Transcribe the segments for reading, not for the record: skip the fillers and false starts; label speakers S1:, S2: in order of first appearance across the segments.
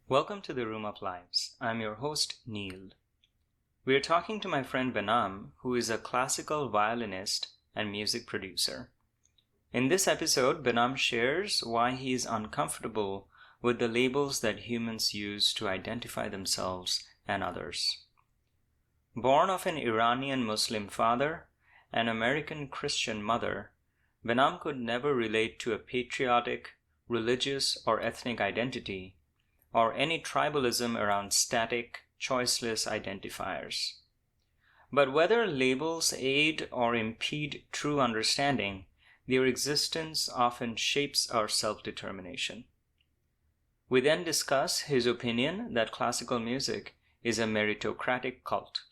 S1: Welcome to the Room of Lives. I'm your host, Neil. We are talking to my friend Behnam, who is a classical violinist and music producer. In this episode, Behnam shares why he is uncomfortable with the labels that humans use to identify themselves and others. Born of an Iranian Muslim father and American Christian mother, Behnam could never relate to a patriotic, religious, or ethnic identity, or any tribalism around static, choiceless identifiers. But whether labels aid or impede true understanding, their existence often shapes our self-determination. We then discuss his opinion that classical music is a meritocratic cult.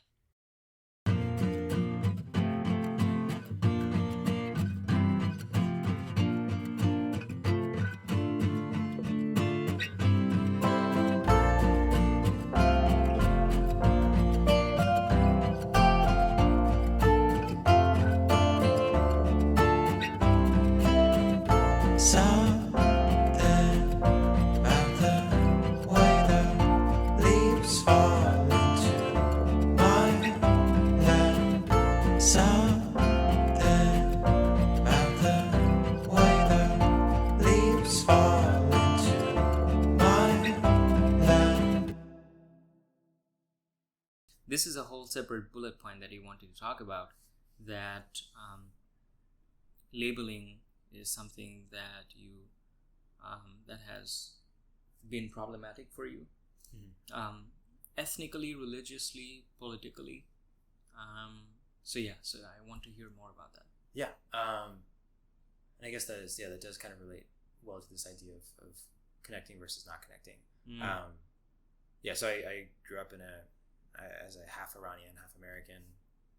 S1: This is a whole separate bullet point that he wanted to talk about, that labeling is something that that has been problematic for you, ethnically, religiously, politically. So I want to hear more about that.
S2: Yeah, and I guess that does kind of relate well to this idea of connecting versus not connecting. So I grew up as a half Iranian, half American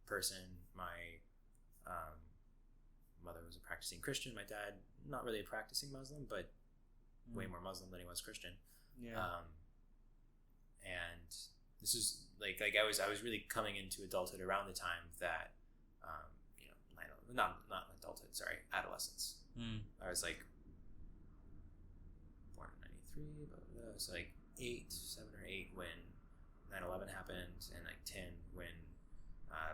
S2: person. My mother was a practicing Christian. My dad, not really a practicing Muslim, but way more Muslim than he was Christian.
S1: Yeah.
S2: And this is like I was really coming into adulthood around the time that not adulthood, sorry, adolescence. I was like born in 93, but so like 7 or 8 when 9/11 happened, and like 10 when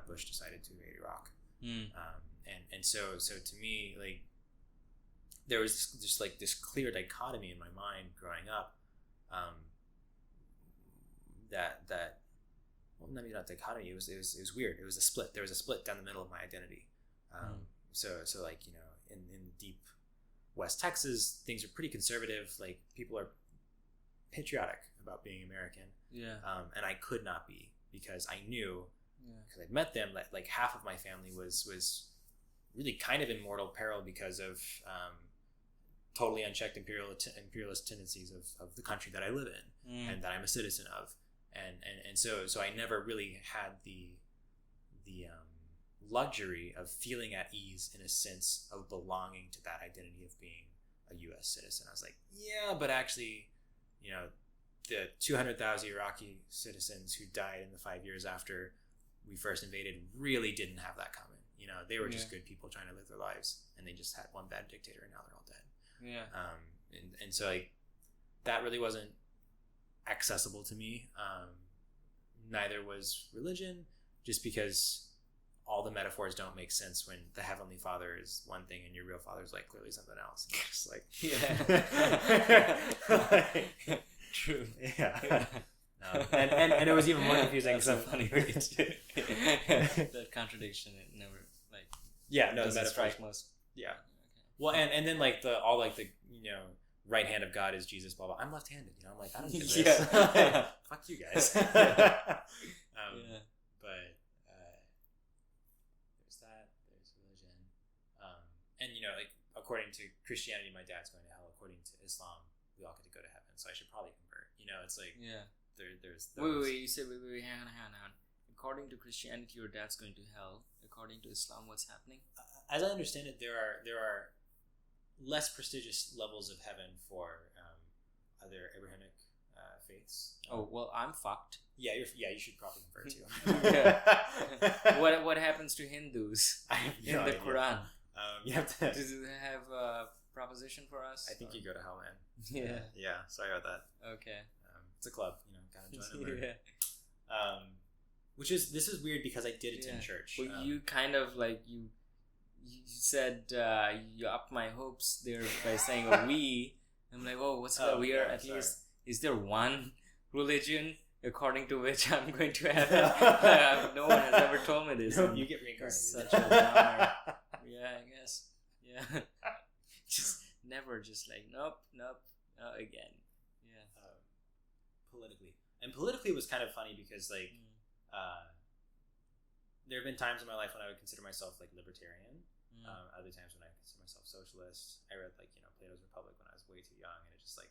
S2: Bush decided to invade Iraq. And so to me, like, there was just like this clear dichotomy in my mind growing up, that well, maybe not dichotomy. It was weird. It was a split. There was a split down the middle of my identity. So like, in deep West Texas, things are pretty conservative. Like, people are patriotic about being American.
S1: Yeah.
S2: And I could not be, because I knew, because I'd met them, that like half of my family was really kind of in mortal peril because of totally unchecked imperialist tendencies of the country that I live in, and that I'm a citizen of, and so I never really had the luxury of feeling at ease in a sense of belonging to that identity of being a U.S. citizen. I was like, yeah, but actually, the 200,000 Iraqi citizens who died in the 5 years after we first invaded really didn't have that coming. They were just good people trying to live their lives, and they just had one bad dictator, and now they're all dead.
S1: Yeah.
S2: And so like that really wasn't accessible to me. Neither was religion, just because all the metaphors don't make sense when the Heavenly Father is one thing and your real father is like clearly something else. And just like,
S1: True.
S2: Yeah. And it was even more confusing.
S1: That's so funny. That contradiction, it never
S2: the metaphor
S1: strike most.
S2: Yeah. Okay. Well, and then like the right hand of God is Jesus, blah blah. I'm left-handed. I'm like, I don't get this. Fuck you guys. But there's that. There's religion. And like, according to Christianity, my dad's going to hell. According to Islam, we all get to go to heaven. So I should probably convert. It's like, there's those.
S1: Wait, you said wait, hang on. According to Christianity, your dad's going to hell. According to Islam, what's happening?
S2: As I understand it, there are less prestigious levels of heaven for other Abrahamic faiths.
S1: Oh well, I'm fucked.
S2: Yeah, you should probably convert too.
S1: What happens to Hindus in the Quran?
S2: You have to.
S1: Does it have a proposition for us?
S2: I think you go to hell, man.
S1: Yeah.
S2: Yeah. Sorry about that.
S1: Okay.
S2: It's a club, kind of join them. This is weird because I did attend church.
S1: Well, you kind of like you said you upped my hopes there by saying we. I'm like, oh, what's that? We are at least. Is there one religion according to which I'm going to heaven? No one has ever told me this.
S2: No, you get reincarnated.
S1: Such a downer. Yeah, I guess. Yeah. Just never. Just like nope, again. Yeah.
S2: Politically was kind of funny because like. There have been times in my life when I would consider myself like libertarian. Other times when I consider myself socialist. I read like Plato's Republic when I was way too young, and it just like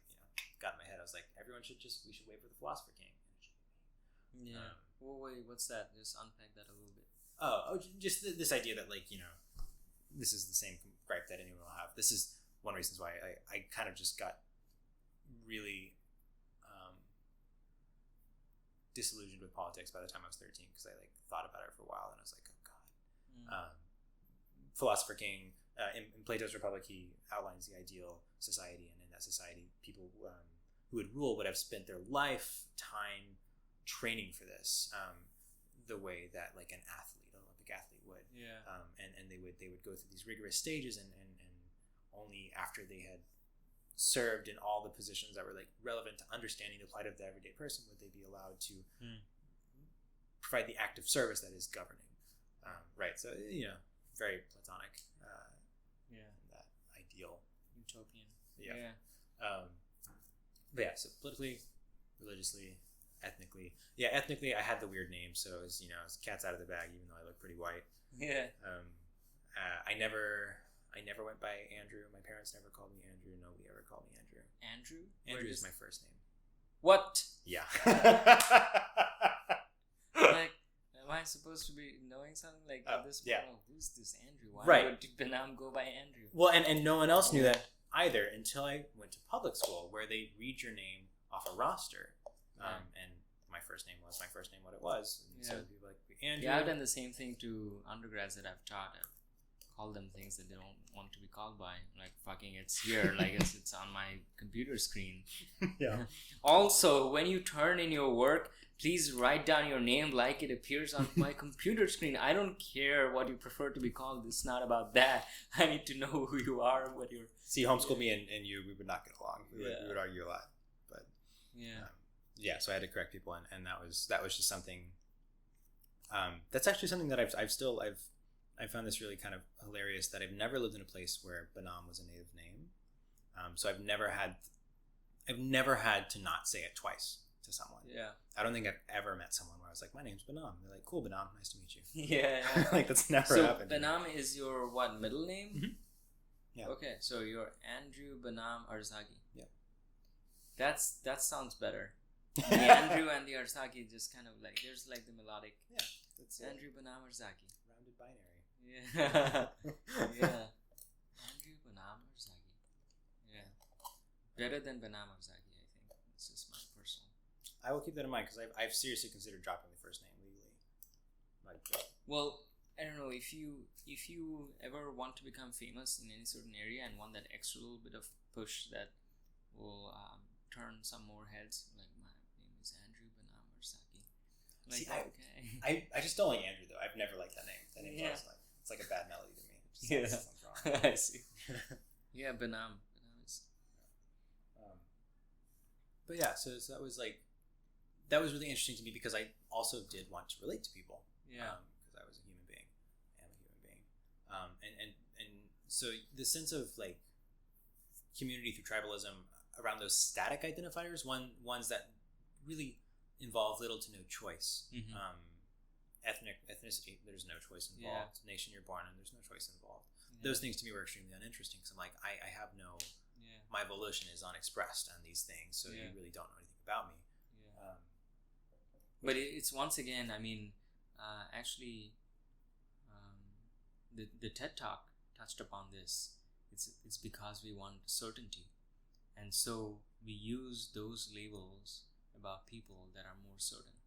S2: got in my head. I was like, we should wait for the philosopher king.
S1: Yeah. Wait, what's that? Just unpack that a little bit.
S2: Just this idea that like this is the same gripe that anyone will have. This is one of the reasons why I kind of just got really disillusioned with politics by the time I was 13 because I like thought about it for a while and I was like, oh god. Philosopher king in Plato's Republic, he outlines the ideal society, and in that society people who would rule would have spent their lifetime training for this, the way that like an Olympic athlete would. And they would go through these rigorous stages, and only after they had served in all the positions that were like relevant to understanding the plight of the everyday person would they be allowed to provide the active service that is governing. Right. So very platonic. That ideal
S1: utopian.
S2: Yeah. But yeah. So politically, religiously, ethnically. Yeah, ethnically, I had the weird name, so it was cat's out of the bag, even though I look pretty white.
S1: Yeah.
S2: I never went by Andrew. My parents never called me Andrew. Nobody ever called me Andrew.
S1: Andrew?
S2: Andrew is my first name.
S1: What?
S2: Yeah.
S1: Like, am I supposed to be knowing something like this?
S2: Yeah.
S1: Oh, who's this Andrew? Why
S2: Right.
S1: would Behnam go by Andrew?
S2: Well, and no one else knew that either until I went to public school, where they read your name off a roster. And my first name was what it was. And so people like Andrew.
S1: Yeah, I've done the same thing to undergrads that I've taught. I've called them things that they don't want to be called by. Like fucking, it's here. Like it's on my computer screen.
S2: Yeah.
S1: Also, when you turn in your work, please write down your name like it appears on my computer screen. I don't care what you prefer to be called. It's not about that. I need to know who you are and what you're...
S2: See, homeschool me and you, we would not get along. We would argue a lot. But so I had to correct people, and that was just something... that's actually something that I've found this really kind of hilarious, that I've never lived in a place where Behnam was a native name. So I've never had to not say it twice to someone.
S1: Yeah.
S2: I don't think I've ever met someone where I was like, my name's Behnam. They're like, cool, Behnam, nice to meet you.
S1: Yeah.
S2: Like, that's never happened.
S1: So Behnam is your what, middle name?
S2: Mm-hmm. Yeah.
S1: Okay, so you're Andrew Behnam Arzaki.
S2: Yeah.
S1: That sounds better. The Andrew and the Arzaki just kind of like, there's like the melodic.
S2: Yeah. That's
S1: Andrew Behnam Arzaki.
S2: Rounded binary.
S1: Yeah. Yeah. Andrew Behnam Arzaki. Yeah. Better than Behnam Arzaki, I think. It's just my personal.
S2: I will keep that in mind, because I've seriously considered dropping the first name legally.
S1: Well, I don't know, if you ever want to become famous in any certain area and want that extra little bit of push that will turn some more heads, like, my name is Andrew Behnam Arzaki. Like,
S2: see, I just don't like Andrew, though. I've never liked that name. That name is like, it's like a bad melody to me. It just sounds wrong.
S1: I see. Yeah, Behnam is...
S2: But yeah, so that was like, that was really interesting to me, because I also did want to relate to people.
S1: Yeah.
S2: Because I was a human being. I am a human being. And so the sense of like community through tribalism around those static identifiers, ones that really involve little to no choice.
S1: Mm-hmm.
S2: Ethnicity, there's no choice involved.
S1: Yeah.
S2: Nation you're born in, there's no choice involved.
S1: Yeah.
S2: Those things to me were extremely uninteresting, because I'm like, I have no...
S1: Yeah.
S2: My volition is unexpressed on these things, so you really don't know anything about me.
S1: Yeah. But it's once again, I mean, actually, the TED Talk touched upon this. It's because we want certainty, and so we use those labels about people that are more certain.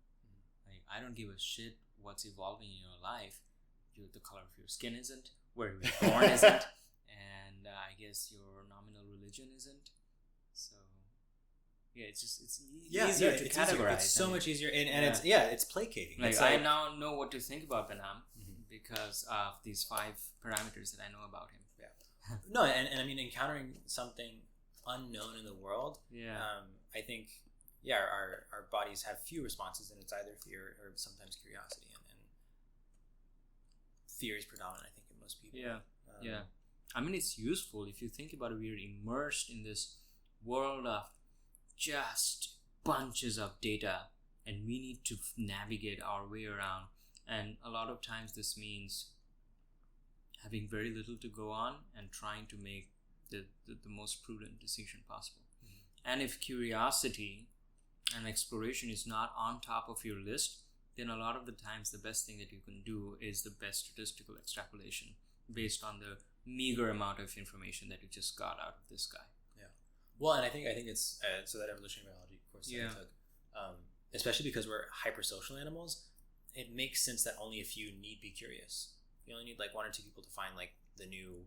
S1: Like, I don't give a shit what's evolving in your life. The color of your skin isn't, where you were born isn't, and I guess your nominal religion isn't. So Yeah, it's
S2: Yeah,
S1: easier
S2: yeah,
S1: to
S2: it's
S1: categorize.
S2: easier. It's so much easier, and it's placating.
S1: Like,
S2: it's
S1: I now know what to think about Behnam
S2: Mhm.
S1: because of these 5 parameters that I know about him.
S2: Yeah. No, and I mean, encountering something unknown in the world.
S1: Yeah.
S2: I think, our bodies have few responses, and it's either fear or sometimes curiosity, and fear is predominant, I think, in most people.
S1: Yeah. Yeah. I mean, it's useful if you think about it. We're immersed in this world of just bunches of data, and we need to navigate our way around. And a lot of times this means having very little to go on and trying to make the most prudent decision possible. Mm-hmm. And if curiosity and exploration is not on top of your list, then a lot of the times the best thing that you can do is the best statistical extrapolation based on the meager amount of information that you just got out of this guy.
S2: Yeah. Well, and I think it's so that evolutionary biology course that I took, especially because we're hypersocial animals, it makes sense that only a few need be curious. You only need like 1 or 2 people to find like the new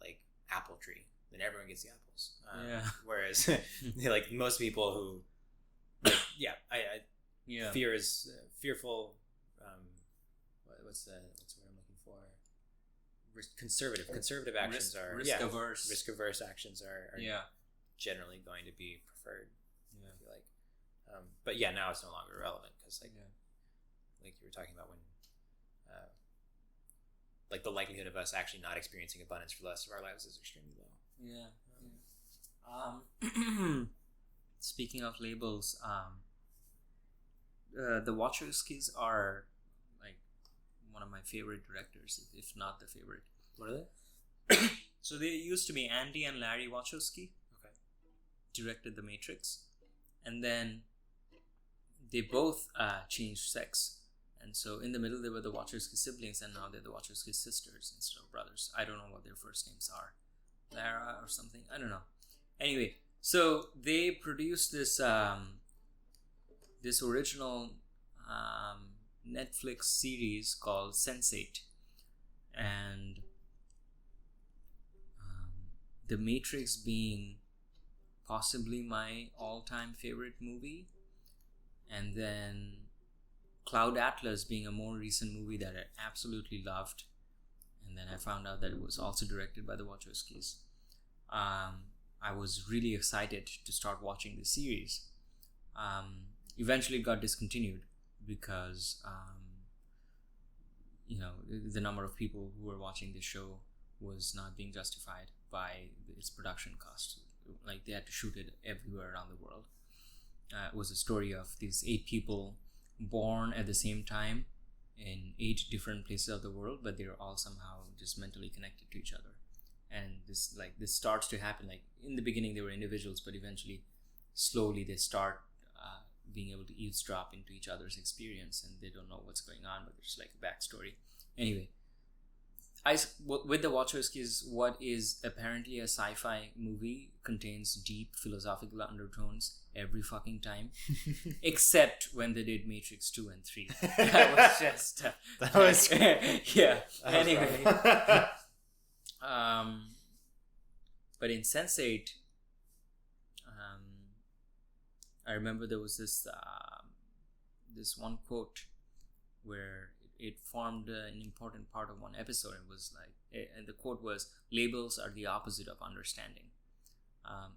S2: like apple tree, then everyone gets the apples. Whereas like most people who fear is fearful. What's the word I'm looking for? Conservative actions are
S1: risk averse.
S2: Risk averse actions are generally going to be preferred. I feel like, but now it's no longer relevant because like you were talking about when like the likelihood of us actually not experiencing abundance for the rest of our lives is extremely low.
S1: Speaking of labels, the Wachowskis are like one of my favorite directors, if not the favorite.
S2: What are they?
S1: So they used to be Andy and Larry Wachowski.
S2: Okay.
S1: Directed The Matrix, and then they both changed sex. And so in the middle, they were the Wachowski siblings, and now they're the Wachowski sisters instead of brothers. I don't know what their first names are. Lara or something. I don't know. Anyway, so they produced this this original Netflix series called Sense8. And The Matrix being possibly my all-time favorite movie. And then Cloud Atlas being a more recent movie that I absolutely loved. And then I found out that it was also directed by the Wachowskis. I was really excited to start watching the series. Eventually it got discontinued because the number of people who were watching the show was not being justified by its production costs. Like, they had to shoot it everywhere around the world. It was a story of these 8 people born at the same time in 8 different places of the world, but they're all somehow just mentally connected to each other. And this starts to happen. Like, in the beginning they were individuals, but eventually slowly they start being able to eavesdrop into each other's experience, and they don't know what's going on, but there's like a backstory. Anyway, with the Wachowskis, what is apparently a sci-fi movie contains deep philosophical undertones every fucking time, except when they did Matrix 2 and 3. That was just
S2: that was
S1: yeah. Anyway, but in Sense8, I remember there was this one quote where it formed an important part of one episode. It was like, and the quote was, "Labels are the opposite of understanding."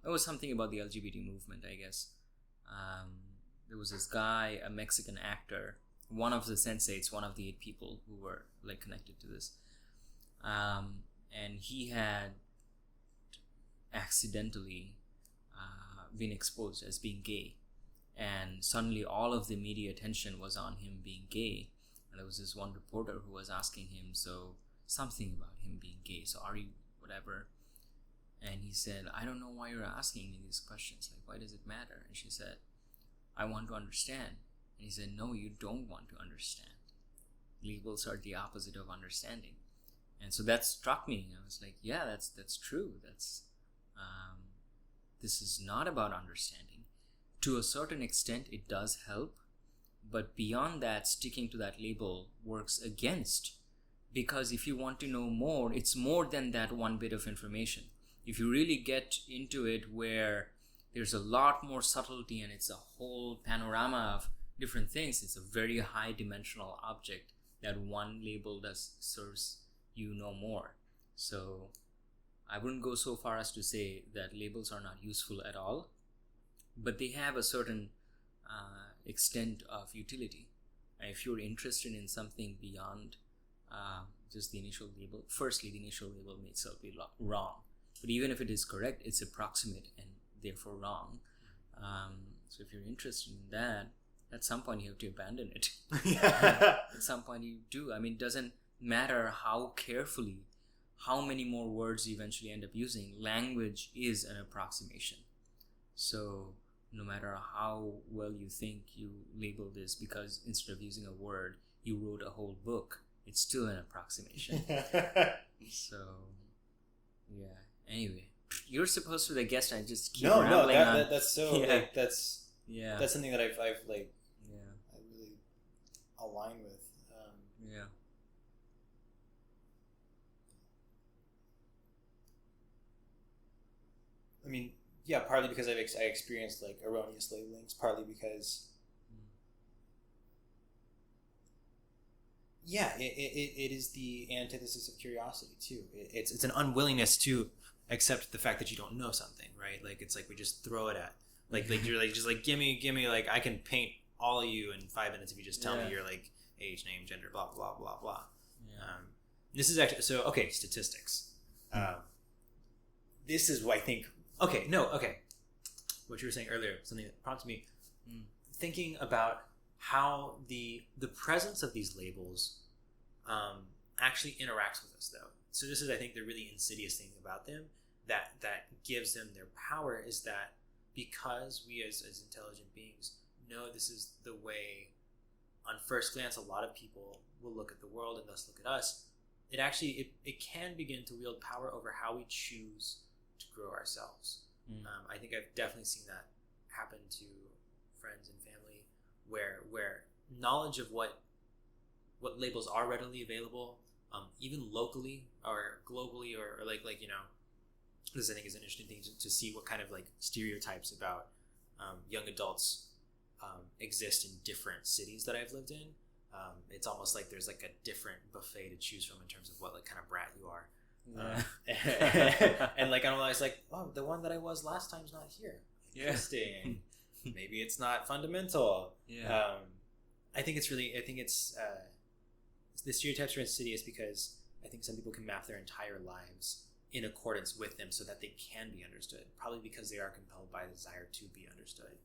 S1: It was something about the LGBT movement, I guess. There was this guy, a Mexican actor, one of the Sense8s, one of the 8 people who were like connected to this, and he had accidentally been exposed as being gay, and suddenly all of the media attention was on him being gay. And there was this one reporter who was asking him, so something about him being gay, so are you whatever? And he said, "I don't know why you're asking me these questions, like, why does it matter?" And she said, "I want to understand." And he said, "No, you don't want to understand. Labels are the opposite of understanding." And so that struck me. I was like, yeah, that's true. This is not about understanding. To a certain extent, it does help. But beyond that, sticking to that label works against. Because if you want to know more, it's more than that one bit of information. If you really get into it where
S3: there's a lot more subtlety, and it's a whole panorama of different things. It's a very high dimensional object that one label does serves you no more. So I wouldn't go so far as to say that labels are not useful at all, but they have a certain extent of utility. And if you're interested in something beyond just the initial label, firstly, the initial label may itself be wrong. But even if it is correct, it's approximate and therefore wrong. So if you're interested in that, at some point you have to abandon it. At some point you do. I mean, it doesn't matter how carefully, how many more words you eventually end up using. Language is an approximation. So no matter how well you think you label this, because instead of using a word, you wrote a whole book, it's still an approximation. So, yeah. Anyway, you're supposed to be the guest. I just keep rambling on.
S2: That's so like that's something that I've like
S3: yeah,
S2: I really align with.
S3: Yeah.
S2: I mean, yeah, partly because I experienced like erroneous labelings, partly because it is the antithesis of curiosity too. It's an unwillingness to accept the fact that you don't know something, right? Like it's like we just throw it at like you're like just like give me like I can paint all of you in 5 minutes if you just tell me your like age, name, gender, blah blah blah blah.
S3: Yeah.
S2: This is actually so okay. Statistics. This is what I think. Okay. What you were saying earlier, something that prompted me thinking about how the presence of these labels actually interacts with us, though. So this is, I think, the really insidious thing about them that gives them their power is that because we as intelligent beings know this is the way, on first glance, a lot of people will look at the world and thus look at us. It actually it can begin to wield power over how we choose to grow ourselves. I think I've definitely seen that happen to friends and family where knowledge of what labels are readily available, even locally or globally or like this I think is an interesting thing to see what kind of like stereotypes about young adults exist in different cities that I've lived in. It's almost like there's like a different buffet to choose from in terms of what like kind of brat you are. And like I'm always like, oh, the one that I was last time's not here. Interesting. Maybe it's not fundamental. I think it's the stereotypes are insidious because I think some people can map their entire lives in accordance with them so that they can be understood, probably because they are compelled by a desire to be understood,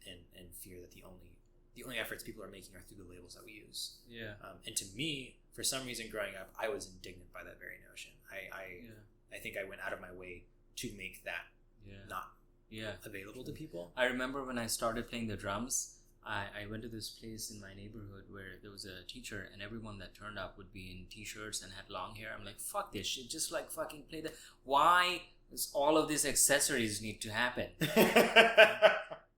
S2: and fear that the only efforts people are making are through the labels that we use. And to me, for some reason growing up, I was indignant by that very notion. I think I went out of my way to make that not available to people.
S3: I remember when I started playing the drums, I went to this place in my neighborhood where there was a teacher, and everyone that turned up would be in t-shirts and had long hair. I'm like, fuck this shit, just like fucking play the... Why does all of these accessories need to happen?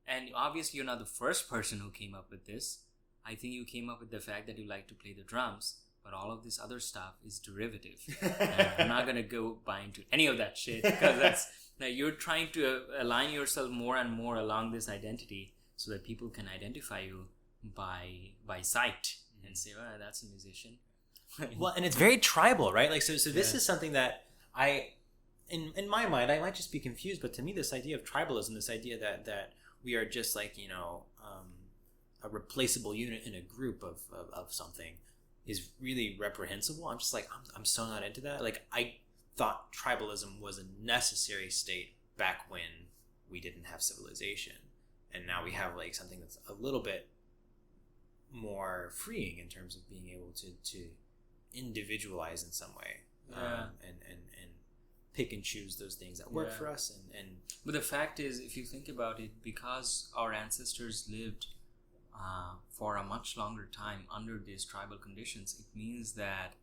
S3: And obviously you're not the first person who came up with this. I think you came up with the fact that you like to play the drums, but all of this other stuff is derivative. And I'm not going to go buy into any of that shit, because that's... Now you're trying to align yourself more and more along this identity so that people can identify you by sight and say, oh, that's a musician.
S2: Well, and it's very tribal, right? Like, so this is something that in my mind, I might just be confused, but to me, this idea of tribalism, this idea that we are just like, a replaceable unit in a group of something is really reprehensible. I'm just like, I'm so not into that. Like, I thought tribalism was a necessary state back when we didn't have civilization. And now we have like something that's a little bit more freeing in terms of being able to individualize in some way, and pick and choose those things that work for us. And
S3: but the fact is, if you think about it, because our ancestors lived for a much longer time under these tribal conditions, it means that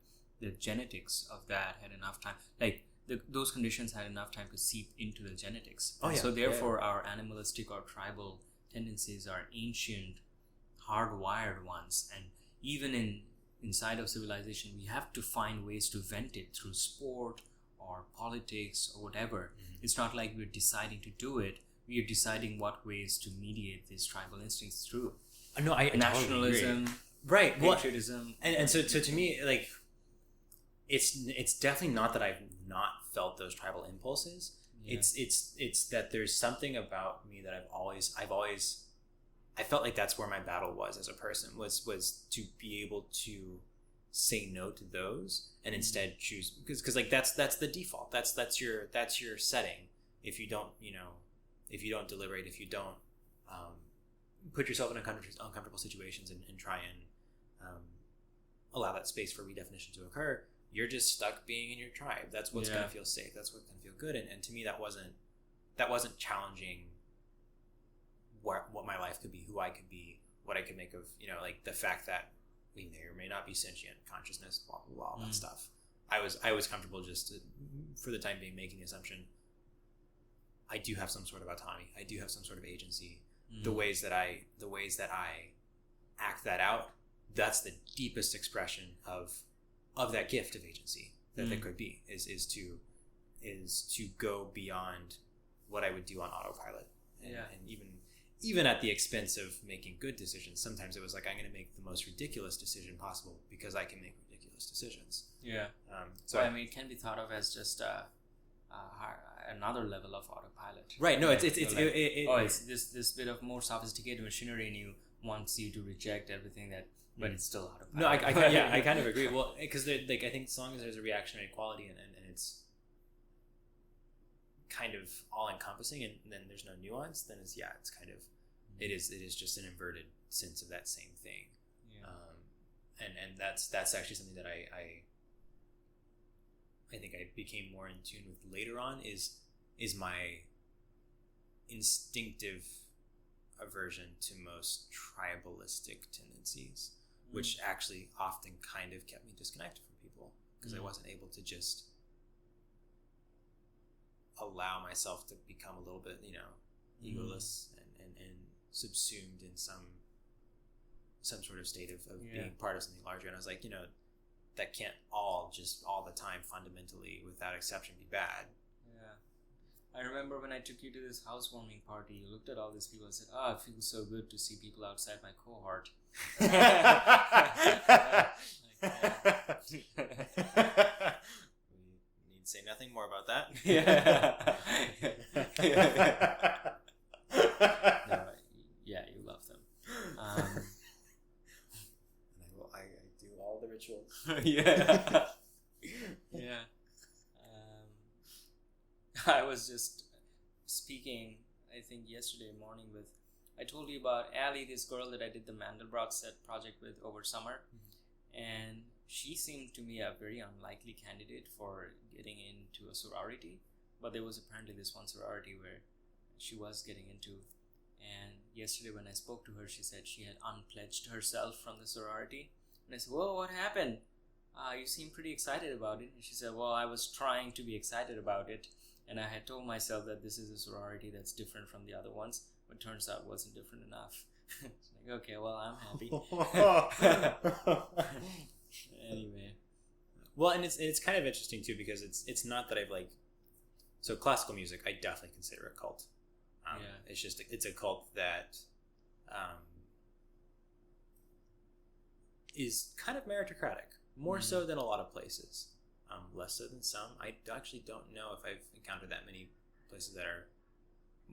S3: the genetics of that had enough time, like those conditions had enough time to seep into the genetics. So therefore our animalistic or tribal tendencies are ancient, hardwired ones, and even inside of civilization we have to find ways to vent it through sport or politics or whatever. It's not like we're deciding to do it, we are deciding what ways to mediate these tribal instincts through
S2: No, I
S3: nationalism,
S2: totally right,
S3: patriotism,
S2: and so to me, like, it's definitely not that I've not felt those tribal impulses.
S3: Yeah.
S2: It's that there's something about me that I felt like that's where my battle was as a person, was to be able to say no to those and instead choose, because like that's the default, that's your setting. If you don't deliberate, if you don't put yourself in uncomfortable situations and try and allow that space for redefinition to occur, you're just stuck being in your tribe. That's what's going to feel safe. That's what's going to feel good. And to me, that wasn't challenging what my life could be, who I could be, what I could make of, like the fact that we may or may not be sentient consciousness, blah, blah, blah, all that stuff. I was comfortable just for the time being, making the assumption I do have some sort of autonomy. I do have some sort of agency. The ways that I act that out, that's the deepest expression of that gift of agency that there could be, is to go beyond what I would do on autopilot, and even at the expense of making good decisions. Sometimes it was like, I'm going to make the most ridiculous decision possible because I can make ridiculous decisions.
S3: So I mean, it can be thought of as just another level of autopilot.
S2: Right. No,
S3: Like,
S2: it's
S3: this bit of more sophisticated machinery in you wants you to reject everything that, but it's still autopilot.
S2: No, I kind of agree. Well, because like, I think as long as there's a reactionary quality and it's kind of all encompassing, and then there's no nuance, then it's kind of it is just an inverted sense of that same thing. And that's actually something that I think I became more in tune with later on, is my instinctive aversion to most tribalistic tendencies, which actually often kind of kept me disconnected from people, because I wasn't able to just allow myself to become a little bit, egoless and subsumed in some sort of state of being part of something larger. And I was like, that can't all the time fundamentally without exception be bad.
S3: I remember when I took you to this housewarming party, you looked at all these people and said, "Oh, it feels so good to see people outside my cohort."
S2: We need to say nothing more about that.
S3: You love them.
S2: And I do all the rituals.
S3: I was just speaking, I think yesterday morning, I told you about Allie, this girl that I did the Mandelbrot set project with over summer, and she seemed to me a very unlikely candidate for getting into a sorority, but there was apparently this one sorority where she was getting into, and yesterday when I spoke to her, she said she had unpledged herself from the sorority, and I said, "Whoa, what happened? You seem pretty excited about it." And she said, "Well, I was trying to be excited about it, and I had told myself that this is a sorority that's different from the other ones, but turns out it wasn't different enough." It's like, okay, well, I'm happy. Anyway.
S2: Well, and it's kind of interesting too, because it's not that I've so classical music, I definitely consider a cult. It's just, it's a cult that is kind of meritocratic, more so than a lot of places. Less so than some. I actually don't know if I've encountered that many places that are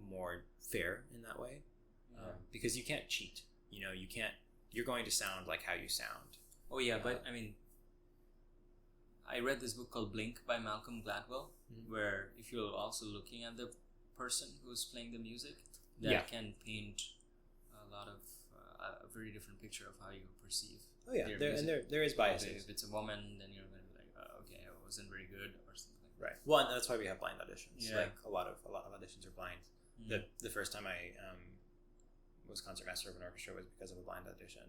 S2: more fair in that way, because you can't cheat. You're going to sound like how you sound.
S3: Oh yeah, but I mean, I read this book called Blink by Malcolm Gladwell, where if you're also looking at the person who's playing the music, that can paint a lot of a very different picture of how you perceive.
S2: Oh yeah, there is biases.
S3: If it's a woman, then you're going to be like, okay, it wasn't very good or something.
S2: Right. Well, and that's why we have blind auditions.
S3: Yeah.
S2: Like a lot of auditions are blind. The first time I was concertmaster of an orchestra was because of a blind audition.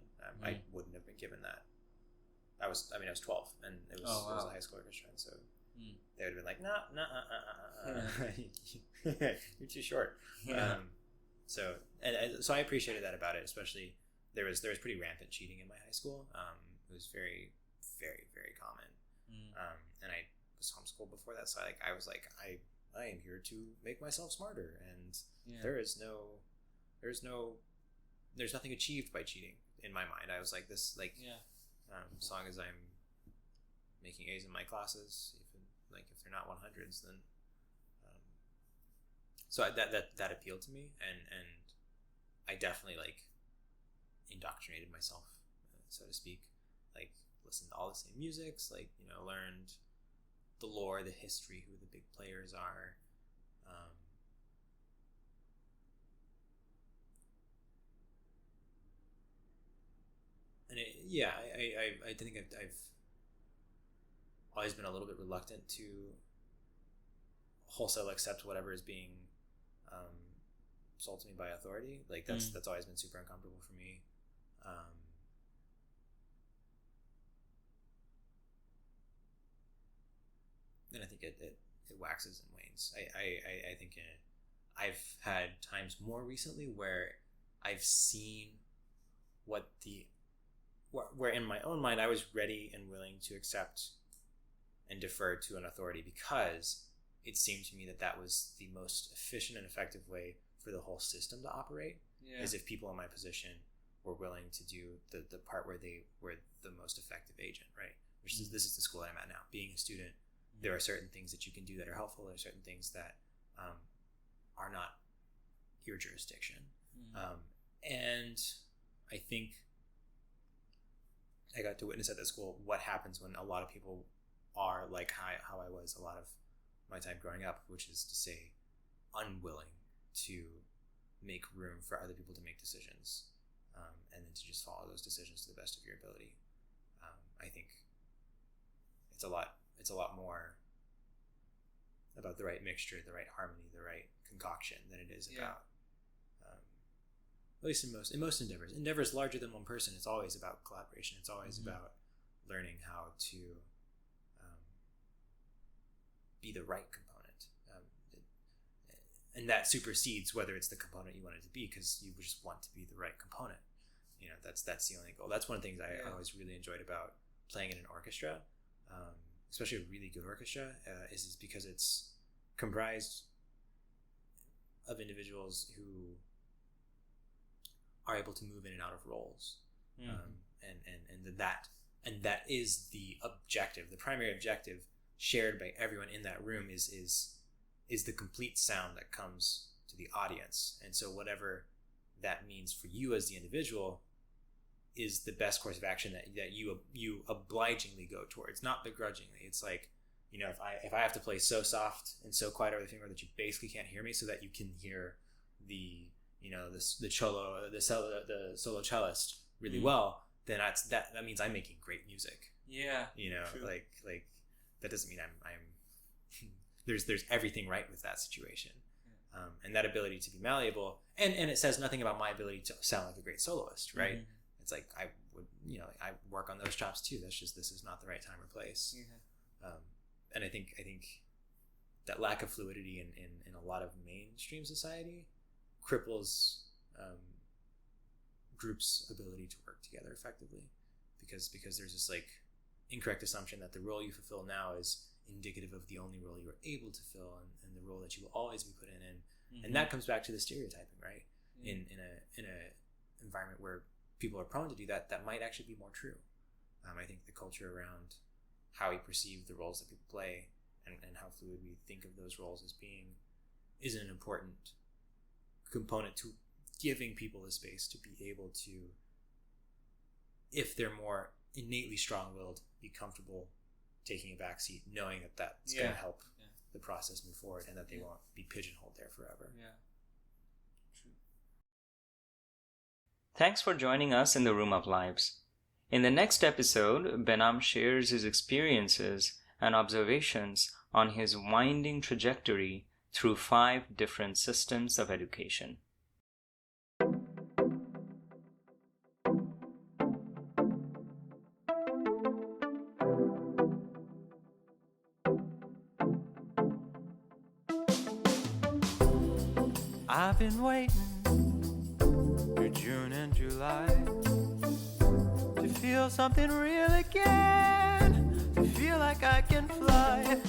S2: I wouldn't have been given that. I was 12, and it was a high school orchestra, and so they would have been like, no, you're too short. So I appreciated that about it. Especially there was pretty rampant cheating in my high school. It was very, very, very common. And I was homeschooled before that, so I was like, I I am here to make myself smarter, and
S3: Yeah.
S2: there's nothing achieved by cheating in my mind. I was like, this, like,
S3: Yeah.
S2: as long as I'm making A's in my classes, even like if they're not 100s, then so that appealed to me, and I definitely like indoctrinated myself, so to speak, like listened to all the same musics, like, you know, learned the lore, the history, who the big players are. And I think I've always been a little bit reluctant to wholesale accept whatever is being sold to me by authority. Like that's always been super uncomfortable for me. And I think it waxes and wanes. I think I've had times more recently where I've seen where in my own mind I was ready and willing to accept and defer to an authority because it seemed to me that was the most efficient and effective way for the whole system to operate.
S3: Yeah.
S2: Is if people in my position were willing to do the part where they were the most effective agent, right? Which is, this is the school I'm at now. Being a student, there are certain things that you can do that are helpful. There are certain things that are not your jurisdiction. And I think I got to witness at that school what happens when a lot of people are like how I was a lot of my time growing up, which is to say unwilling to make room for other people to make decisions, and then to just follow those decisions to the best of your ability. I think it's a lot more about the right mixture, the right harmony, the right concoction than it is about at least in most endeavors larger than one person. It's always about collaboration. It's always about learning how to be the right component, and that supersedes whether it's the component you want it to be, because you just want to be the right component. You know, that's the only goal. That's one of the things I always really enjoyed about playing in an orchestra, especially a really good orchestra, is because it's comprised of individuals who are able to move in and out of roles, and that is the objective. The primary objective shared by everyone in that room is the complete sound that comes to the audience. And so whatever that means for you as the individual is the best course of action that you obligingly go towards, not begrudgingly. It's like, you know, if I have to play so soft and so quiet over the finger that you basically can't hear me, so that you can hear the, you know, the solo cellist really well, then that means I'm making great music.
S3: Yeah.
S2: You know, true. like that doesn't mean I'm there's everything right with that situation. And that ability to be malleable, and it says nothing about my ability to sound like a great soloist, right? It's like I would, you know, I work on those chops too. That's just, this is not the right time or place. And I think that lack of fluidity in a lot of mainstream society cripples groups' ability to work together effectively, because there's this like incorrect assumption that the role you fulfill now is indicative of the only role you are able to fill, and the role that you will always be put in. And that comes back to the stereotyping, right? In a environment where people are prone to do that might actually be more true. I think the culture around how we perceive the roles that people play and how fluid we think of those roles as being is an important component to giving people the space to be able to, if they're more innately strong-willed, be comfortable taking a backseat, knowing that that's going to help the process move forward, and that they won't be pigeonholed there forever.
S3: Yeah. True.
S1: Thanks for joining us in the Room of Lives. In the next episode, Behnam shares his experiences and observations on his winding trajectory through 5 different systems of education.
S4: I've been waiting for June and July to feel something real again, to feel like I can fly.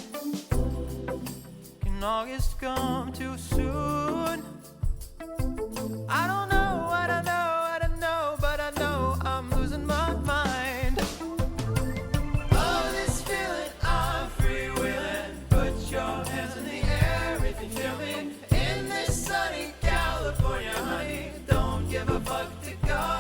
S4: Can Didn't August come too soon? I don't know, but I know I'm losing my mind. Oh, this feeling, I'm freewheeling. Put your hands in the air if you feel me. In this sunny California, honey, don't give a fuck to God.